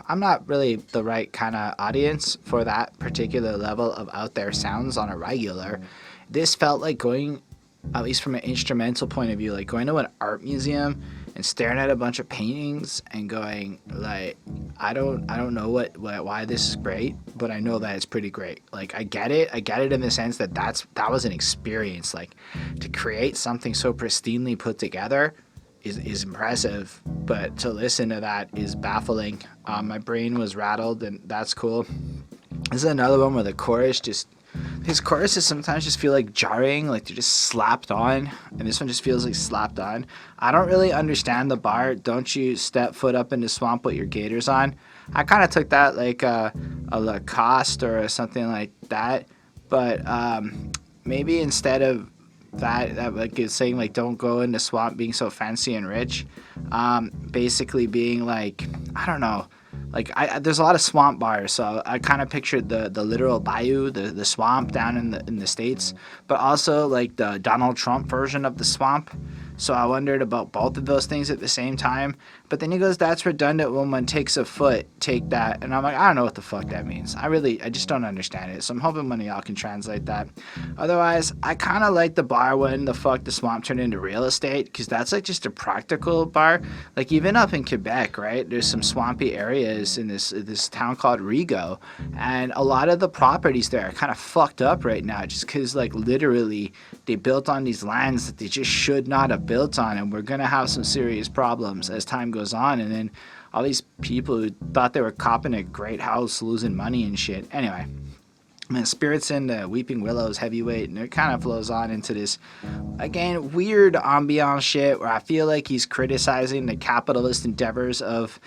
Speaker 1: I'm not really the right kind of audience for that particular level of out there sounds on a regular. This felt like going, at least from an instrumental point of view, like going to an art museum and staring at a bunch of paintings and going like, I don't know why this is great, but I know that it's pretty great. Like I get it in the sense that that was an experience. Like to create something so pristinely put together is impressive, but to listen to that is baffling. My brain was rattled, and that's cool. This is another one where these choruses sometimes just feel like jarring, like they're just slapped on, and this one just feels like slapped on. I don't really understand the bar, don't you step foot up in the swamp with your gaiters on. I kind of took that like a Lacoste or something like that, but maybe instead of that like it's saying like don't go in the swamp being so fancy and rich, basically being like, I don't know, like there's a lot of swamp bars, so I kind of pictured the literal bayou, the swamp down in the States, but also like the Donald Trump version of the swamp. So I wondered about both of those things at the same time. But then he goes, that's redundant when one takes a foot, take that. And I'm like, I don't know what the fuck that means. I just don't understand it. So I'm hoping one of y'all can translate that. Otherwise, I kind of like the bar when the swamp turned into real estate, because that's like just a practical bar. Like even up in Quebec, right? There's some swampy areas in this town called Rigaud. And a lot of the properties there are kind of fucked up right now just because like literally they built on these lands that they just should not have built on, and we're gonna have some serious problems as time goes on. And then all these people who thought they were copping a great house losing money and shit. Anyway, man, Spirit's in the Weeping Willows heavyweight, and it kind of flows on into this, again, weird ambiance shit where I feel like he's criticizing the capitalist endeavors of,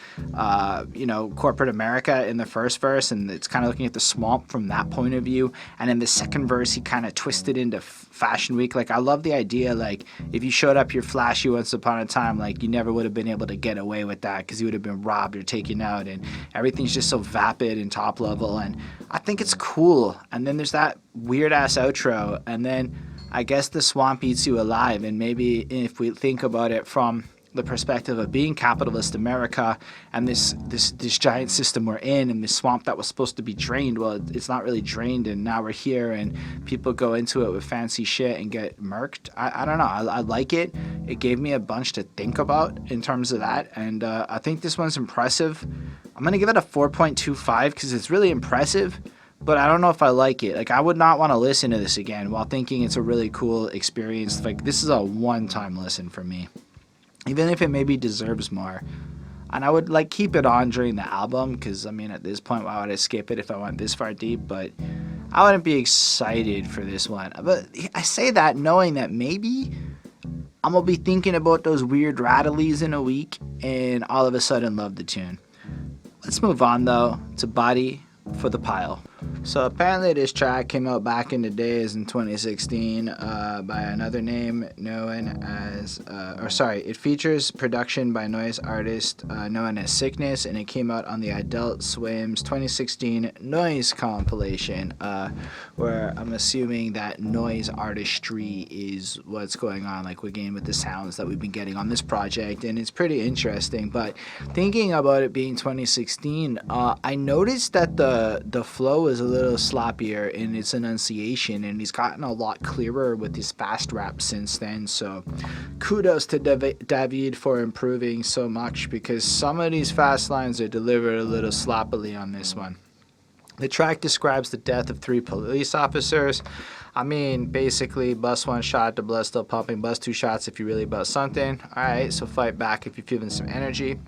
Speaker 1: corporate America in the first verse, and it's kind of looking at the swamp from that point of view. And in the second verse, he kind of twisted into Fashion Week. Like, I love the idea, like, if you showed up, you're flashy once upon a time, like, you never would have been able to get away with that because you would have been robbed or taken out, and everything's just so vapid and top level, and I think it's cool. And then there's that weird ass outro, and then I guess the swamp eats you alive. And maybe if we think about it from the perspective of being capitalist America and this giant system we're in, and this swamp that was supposed to be drained, well, it's not really drained, and now we're here and people go into it with fancy shit and get murked. I don't know. I like it. It gave me a bunch to think about in terms of that, and I think this one's impressive. I'm going to give it a 4.25 because it's really impressive, but I don't know if I like it. Like, I would not want to listen to this again while thinking it's a really cool experience. Like, this is a one-time listen for me, even if it maybe deserves more. And I would, like, keep it on during the album because, I mean, at this point, why would I skip it if I went this far deep? But I wouldn't be excited for this one. But I say that knowing that maybe I'm going to be thinking about those weird rattlies in a week and all of a sudden love the tune. Let's move on, though, to Body for the Pile. So apparently this track came out back in the days in 2016 by another name known as, it features production by noise artist known as Sickness, and it came out on the Adult Swim's 2016 Noise compilation, where I'm assuming that noise artistry is what's going on, like again with the sounds that we've been getting on this project, and it's pretty interesting. But thinking about it being 2016, I noticed that the flow is a little sloppier in its enunciation, and he's gotten a lot clearer with his fast rap since then. So kudos to David for improving so much, because some of these fast lines are delivered a little sloppily on this one. The track describes the death of 3 police officers. I mean, basically, bust 1 shot, the blood still pumping. Bust 2 shots if you're really about something. Alright, so fight back if you're feeling some energy.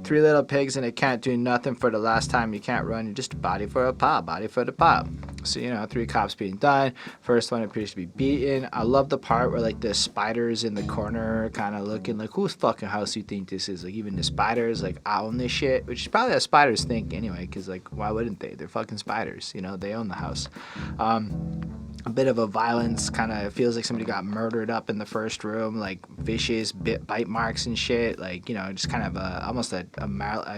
Speaker 1: 3 little pigs and it can't do nothing for the last time you can't run. You're just a body for a pile, body for the pile. So, 3 cops being done. First one appears to be beaten. I love the part where, like, the spiders in the corner kind of looking like, whose fucking house you think this is? Like, even the spiders, like, own this shit, which is probably how spiders think anyway, because, like, why wouldn't they? They're fucking spiders, they own the house. A bit of a violence, kind of feels like somebody got murdered up in the first room, like vicious bite marks and shit, like, just kind of almost a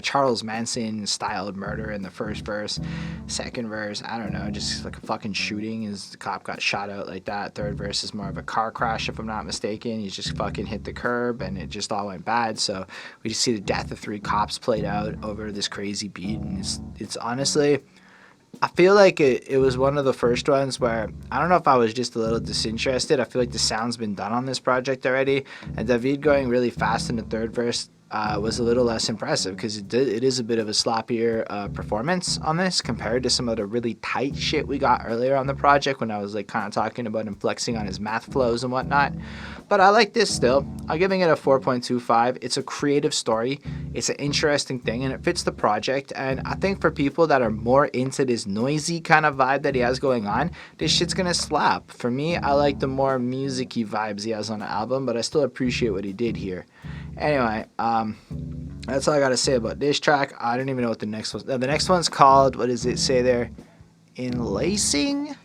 Speaker 1: Charles Manson styled murder in the first verse. Second verse, I don't know, just like a fucking shooting as the cop got shot out like that. Third verse is more of a car crash, if I'm not mistaken. He just fucking hit the curb and it just all went bad. So we just see the death of 3 cops played out over this crazy beat, and it's honestly, I feel like it was one of the first ones where I don't know if I was just a little disinterested. I feel like the sound's been done on this project already, and David going really fast in the third verse was a little less impressive because it is a bit of a sloppier performance on this compared to some of the really tight shit we got earlier on the project when I was like kind of talking about him flexing on his math flows and whatnot. But I like this still. I'm giving it a 4.25. It's a creative story. It's an interesting thing and it fits the project. And I think for people that are more into this noisy kind of vibe that he has going on, this shit's gonna slap. For me, I like the more music-y vibes he has on the album, but I still appreciate what he did here. Anyway, that's all I gotta say about this track. I don't even know what the next one. The next one's called. What does it say there? Enlacing.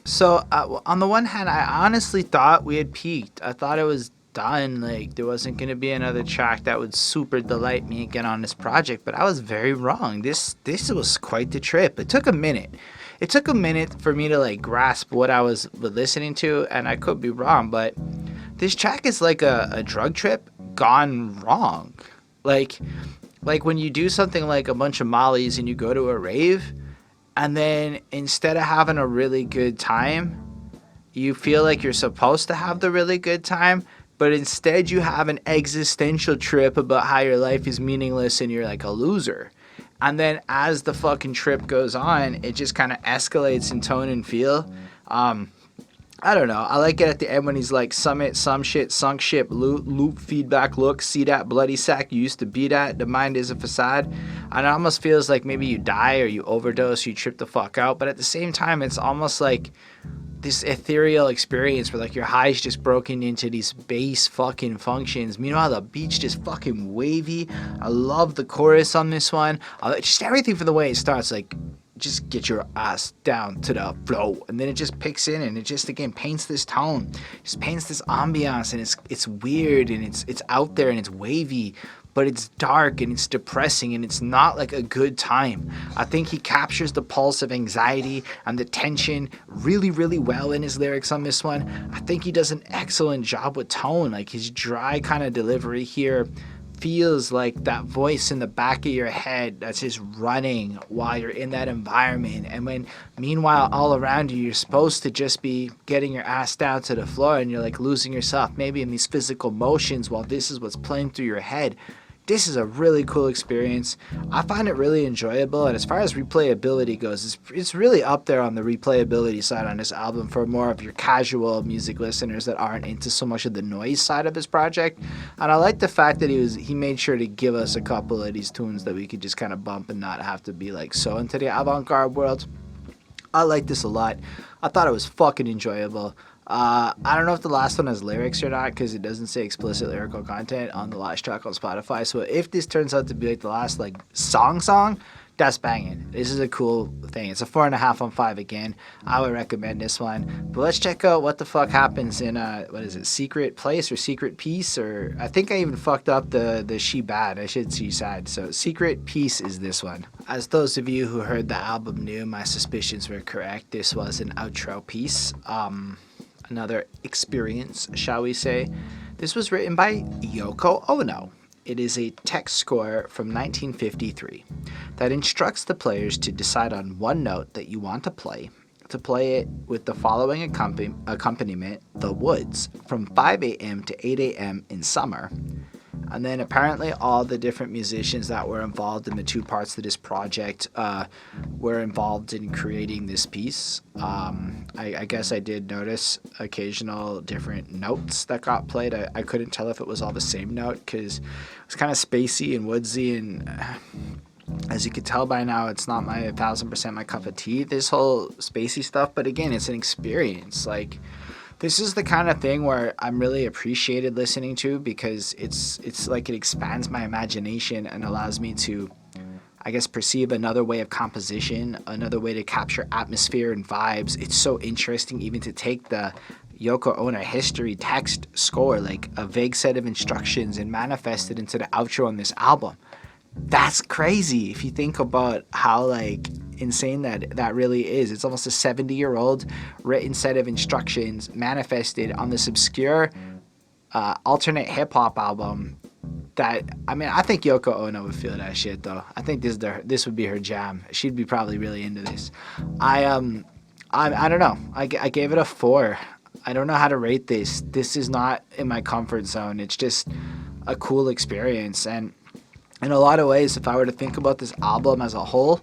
Speaker 1: So on the one hand, I honestly thought we had peaked. I thought it was done. Like there wasn't gonna be another track that would super delight me again on this project. But I was very wrong. This was quite the trip. It took a minute. It took a minute for me to like grasp what I was listening to, and I could be wrong, but this track is like a drug trip gone wrong. Like when you do something like a bunch of mollies and you go to a rave, and then instead of having a really good time, you feel like you're supposed to have the really good time, but instead you have an existential trip about how your life is meaningless and you're like a loser. And then as the fucking trip goes on, it just kind of escalates in tone and feel. I don't know. I like it at the end when he's like, summit, some shit, sunk ship, loop, feedback, look, see that bloody sack you used to be at, the mind is a facade. And it almost feels like maybe you die or you overdose, you trip the fuck out. But at the same time, it's almost like this ethereal experience where like your high's just broken into these bass fucking functions. Meanwhile, the beat's just fucking wavy. I love the chorus on this one. Just everything from the way it starts, like, just get your ass down to the flow, and then it just picks in and it just again paints this tone, just paints this ambiance, and it's weird and it's out there and it's wavy, but it's dark and it's depressing and it's not like a good time. I think he captures the pulse of anxiety and the tension really, really well in his lyrics on this one. I think he does an excellent job with tone. Like his dry kind of delivery here feels like that voice in the back of your head that's just running while you're in that environment. And when meanwhile all around you you're supposed to just be getting your ass down to the floor and you're like losing yourself maybe in these physical motions while this is what's playing through your head. This is a really cool experience. I find it really enjoyable, and as far as replayability goes, it's really up there on the replayability side on this album for more of your casual music listeners that aren't into so much of the noise side of his project. And I like the fact that he made sure to give us a couple of these tunes that we could just kind of bump and not have to be like so into the avant-garde world. I like this a lot. I thought it was fucking enjoyable. I don't know if the last one has lyrics or not because it doesn't say explicit lyrical content on the last track on Spotify. So if this turns out to be like the last like song, that's banging. This is a cool thing. It's a 4.5 on 5 again. I would recommend this one. But let's check out what the fuck happens in what is it, Secret Place or Secret Peace, or I think I even fucked up the she bad. I should she sad. So Secret Peace is this one. As those of you who heard the album knew, my suspicions were correct. This was an outro piece. Another experience, shall we say. This was written by Yoko Ono. It is a text score from 1953 that instructs the players to decide on one note that you want to play it with the following accompaniment, The Woods, from 5 a.m. to 8 a.m. in summer. And then apparently all the different musicians that were involved in the two parts of this project were involved in creating this piece. I guess I did notice occasional different notes that got played. I couldn't tell if it was all the same note because it was kind of spacey and woodsy, and as you can tell by now, it's not my 1000% my cup of tea, this whole spacey stuff. But again, it's an experience. Like, this is the kind of thing where I'm really appreciated listening to because it's like it expands my imagination and allows me to, I guess, perceive another way of composition, another way to capture atmosphere and vibes. It's so interesting even to take the Yoko Ono history text score, like a vague set of instructions, and manifest it into the outro on this album. That's crazy if you think about how like insane that really is. It's almost a 70-year-old written set of instructions manifested on this obscure alternate hip-hop album that, I mean, I think Yoko Ono would feel that shit though. I think this would be her jam. She'd be probably really into this. I I don't know. I gave it a 4. I don't know how to rate this. This is not in my comfort zone. It's just a cool experience, and in a lot of ways, if I were to think about this album as a whole,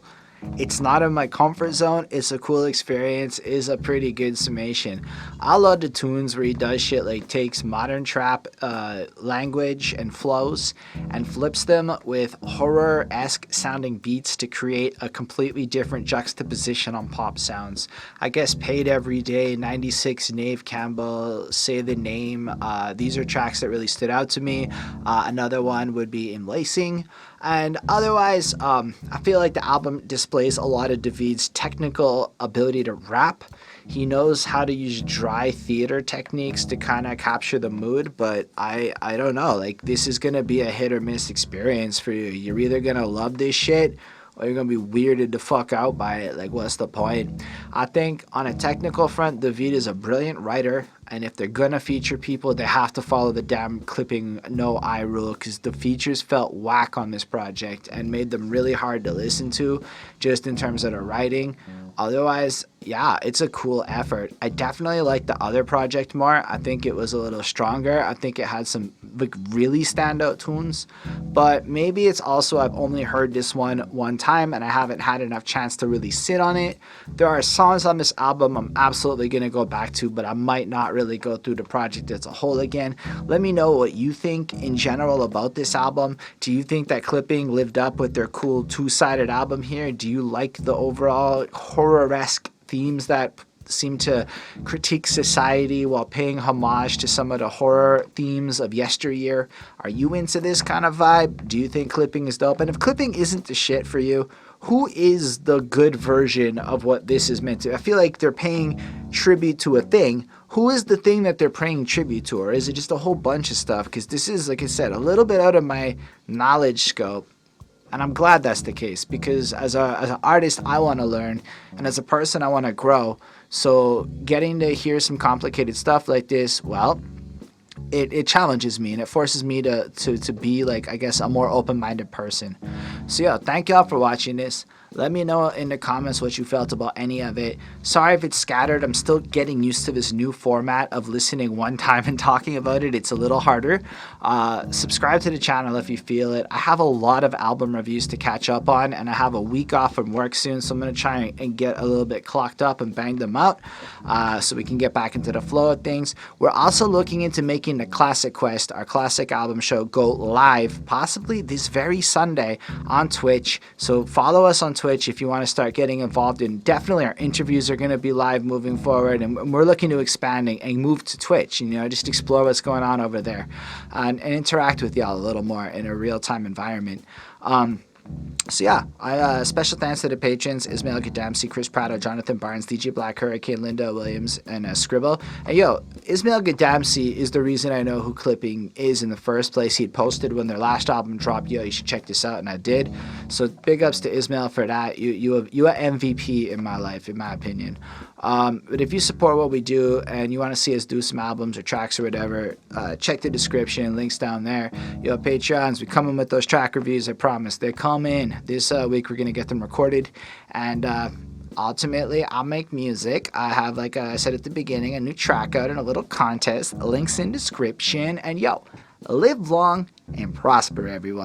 Speaker 1: it's not in my comfort zone. It's a cool experience. Is a pretty good summation. I love the tunes where he does shit like takes modern trap language and flows and flips them with horror-esque sounding beats to create a completely different juxtaposition on pop sounds. I guess Paid Every Day, 96, Neve, Campbell, Say the Name. These are tracks that really stood out to me. Another one would be Enlacing. And otherwise, I feel like the album displays a lot of David's technical ability to rap. He knows how to use dry theater techniques to kind of capture the mood, but I don't know. Like, this is going to be a hit or miss experience for you. You're either going to love this shit or you're going to be weirded the fuck out by it. Like, what's the point? I think on a technical front, David is a brilliant writer. And if they're going to feature people, they have to follow the damn clipping no eye rule, because the features felt whack on this project and made them really hard to listen to just in terms of the writing. Otherwise, yeah, it's a cool effort. I definitely like the other project more. I think it was a little stronger. I think it had some like really standout tunes, but maybe it's also I've only heard this one time and I haven't had enough chance to really sit on it. There are songs on this album I'm absolutely going to go back to, but I might not really go through the project as a whole again. Let me know what you think in general about this album. Do you think that Clipping lived up with their cool two-sided album here? Do you like the overall horror-esque themes that seem to critique society while paying homage to some of the horror themes of yesteryear? Are you into this kind of vibe? Do you think Clipping is dope? And if Clipping isn't the shit for you, who is the good version of what this is meant to? I feel like they're paying tribute to a thing. Who is the thing that they're paying tribute to? Or is it just a whole bunch of stuff? Because this is, like I said, a little bit out of my knowledge scope. And I'm glad that's the case, because as an artist, I want to learn. And as a person, I want to grow. So getting to hear some complicated stuff like this, well, it challenges me and it forces me to be, like, I guess, a more open-minded person. So yeah, thank y'all for watching this. Let me know in the comments what you felt about any of it. Sorry if it's scattered. I'm still getting used to this new format of listening one time and talking about it. It's a little harder. Subscribe to the channel if you feel it. I have a lot of album reviews to catch up on, and I have a week off from work soon, so I'm going to try and get a little bit clocked up and bang them out so we can get back into the flow of things. We're also looking into making the Classic Quest, our classic album show, go live possibly this very Sunday on Twitch. So follow us on Twitch if you want to start getting involved in. Definitely our interviews are going to be live moving forward, and we're looking to expand and move to Twitch, just explore what's going on over there and interact with y'all a little more in a real-time environment. So yeah, special thanks to the patrons: Ismail Gadamsi, Chris Prado, Jonathan Byrnes, DJ Black, Hurricane, Linda Williams, and Scribble. And yo, Ismail Gadamsi is the reason I know who Clipping is in the first place. He'd posted when their last album dropped, yo, you should check this out, and I did. So big ups to Ismail for that. You are MVP in my life, in my opinion. But if you support what we do and you want to see us do some albums or tracks or whatever, check the description, links down there. Yo, Patreons, we coming with those track reviews, I promise. They come in. This week we're going to get them recorded, and ultimately I'll make music. I have, like I said at the beginning, a new track out and a little contest. Links in description. And yo, live long and prosper, everyone.